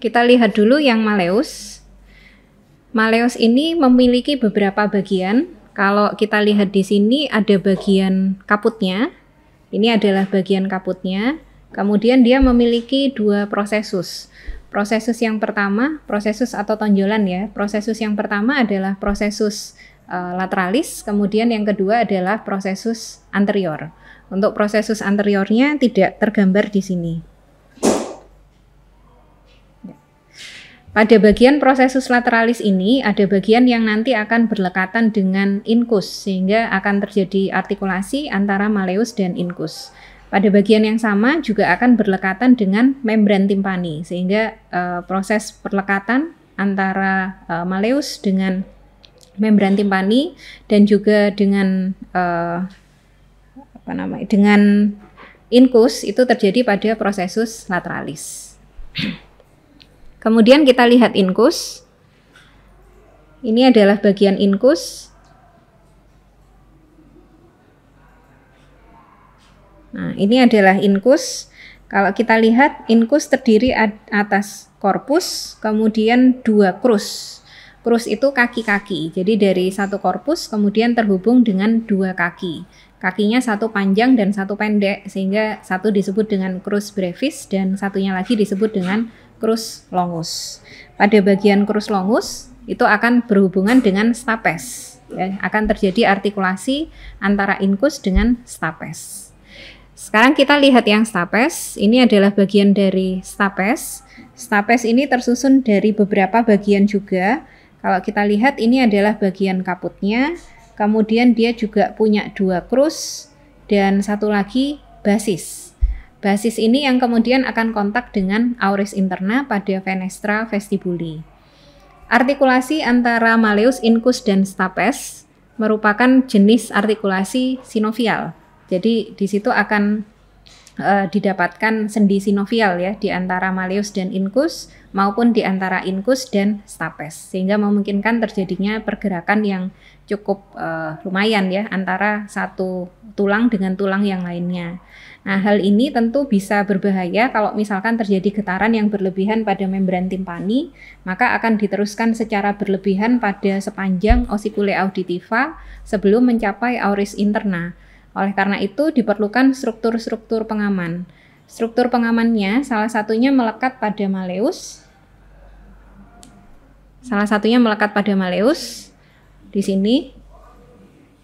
Kita lihat dulu yang Malleus. Malleus ini memiliki beberapa bagian. Kalau kita lihat di sini ada bagian kaputnya. Ini adalah bagian kaputnya. Kemudian dia memiliki dua prosesus. Prosesus yang pertama, prosesus atau tonjolan ya. Prosesus yang pertama adalah prosesus lateralis, kemudian yang kedua adalah prosesus anterior. Untuk prosesus anteriornya tidak tergambar di sini. Pada bagian prosesus lateralis ini ada bagian yang nanti akan berlekatan dengan incus, sehingga akan terjadi artikulasi antara Malleus dan incus. Pada bagian yang sama juga akan berlekatan dengan membran timpani, sehingga proses perlekatan antara Malleus dengan membran timpani dan juga dengan dengan incus itu terjadi pada prosesus lateralis. Kemudian kita lihat incus. Ini adalah bagian incus. Nah, ini adalah incus. Kalau kita lihat, incus terdiri atas korpus, kemudian dua krus. Krus itu kaki-kaki. Jadi dari satu korpus kemudian terhubung dengan dua kaki. Kakinya satu panjang dan satu pendek, sehingga satu disebut dengan krus brevis dan satunya lagi disebut dengan krus longus. Pada bagian krus longus itu akan berhubungan dengan stapes. Ya, akan terjadi artikulasi antara incus dengan stapes. Sekarang kita lihat yang stapes. Ini adalah bagian dari stapes. Stapes ini tersusun dari beberapa bagian juga. Kalau kita lihat ini adalah bagian kaputnya. Kemudian dia juga punya dua krus dan satu lagi basis. Basis ini yang kemudian akan kontak dengan auris interna pada fenestra vestibuli. Artikulasi antara Malleus, incus, dan stapes merupakan jenis artikulasi sinovial. Jadi di situ akan didapatkan sendi sinovial ya di antara Malleus dan incus maupun di antara incus dan stapes, sehingga memungkinkan terjadinya pergerakan yang cukup lumayan ya antara satu tulang dengan tulang yang lainnya. Nah, hal ini tentu bisa berbahaya kalau misalkan terjadi getaran yang berlebihan pada membran timpani, maka akan diteruskan secara berlebihan pada sepanjang osikule auditiva sebelum mencapai auris interna. Oleh karena itu diperlukan struktur-struktur pengaman. Struktur pengamannya salah satunya melekat pada Malleus. Di sini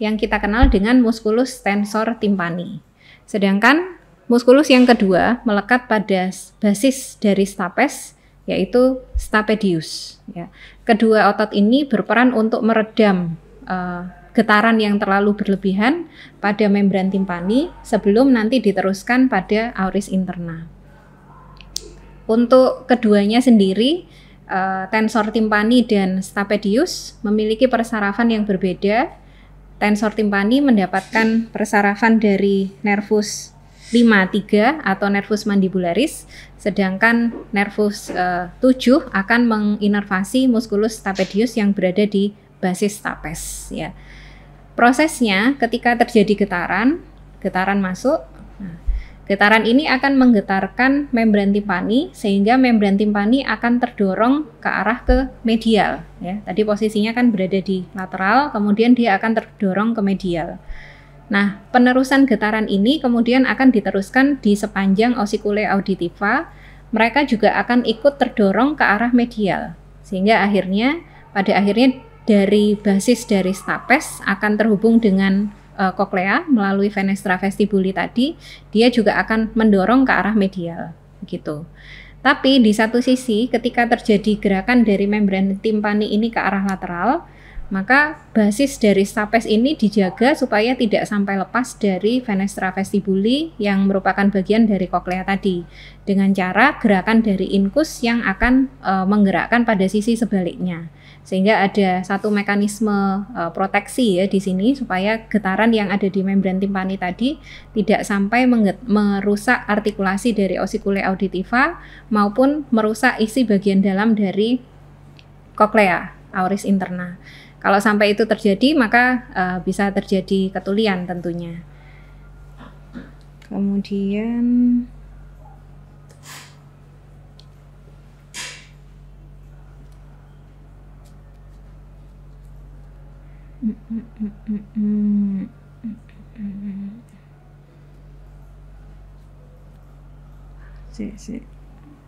yang kita kenal dengan musculus tensor timpani. Sedangkan muskulus yang kedua melekat pada basis dari stapes, yaitu stapedius. Ya. Kedua otot ini berperan untuk meredam getaran yang terlalu berlebihan pada membran timpani sebelum nanti diteruskan pada auris interna. Untuk keduanya sendiri, tensor timpani dan stapedius memiliki persarafan yang berbeda. Tensor timpani mendapatkan persarafan dari nervus 5-3 atau nervus mandibularis, sedangkan nervus 7 akan menginervasi musculus stapedius yang berada di basis stapes ya. Prosesnya ketika terjadi getaran masuk, getaran ini akan menggetarkan membran timpani sehingga membran timpani akan terdorong ke arah ke medial ya. Tadi posisinya kan berada di lateral, kemudian dia akan terdorong ke medial. Nah, penerusan getaran ini kemudian akan diteruskan di sepanjang osikule auditiva. Mereka juga akan ikut terdorong ke arah medial, sehingga pada akhirnya dari basis dari stapes akan terhubung dengan koklea melalui fenestra vestibuli tadi, dia juga akan mendorong ke arah medial gitu. Tapi di satu sisi ketika terjadi gerakan dari membran timpani ini ke arah lateral, maka basis dari stapes ini dijaga supaya tidak sampai lepas dari fenestra vestibuli yang merupakan bagian dari koklea tadi, dengan cara gerakan dari incus yang akan menggerakkan pada sisi sebaliknya. Sehingga ada satu mekanisme proteksi ya di sini supaya getaran yang ada di membran timpani tadi tidak sampai merusak artikulasi dari osikule auditiva maupun merusak isi bagian dalam dari koklea auris interna. Kalau sampai itu terjadi maka bisa terjadi ketulian tentunya. Kemudian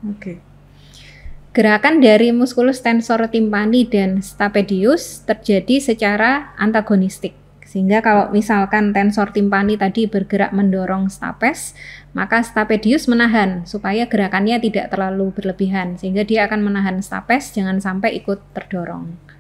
Oke. Gerakan dari musculus tensor timpani dan stapedius terjadi secara antagonistik. Sehingga kalau misalkan tensor timpani tadi bergerak mendorong stapes, maka stapedius menahan supaya gerakannya tidak terlalu berlebihan. Sehingga dia akan menahan stapes jangan sampai ikut terdorong.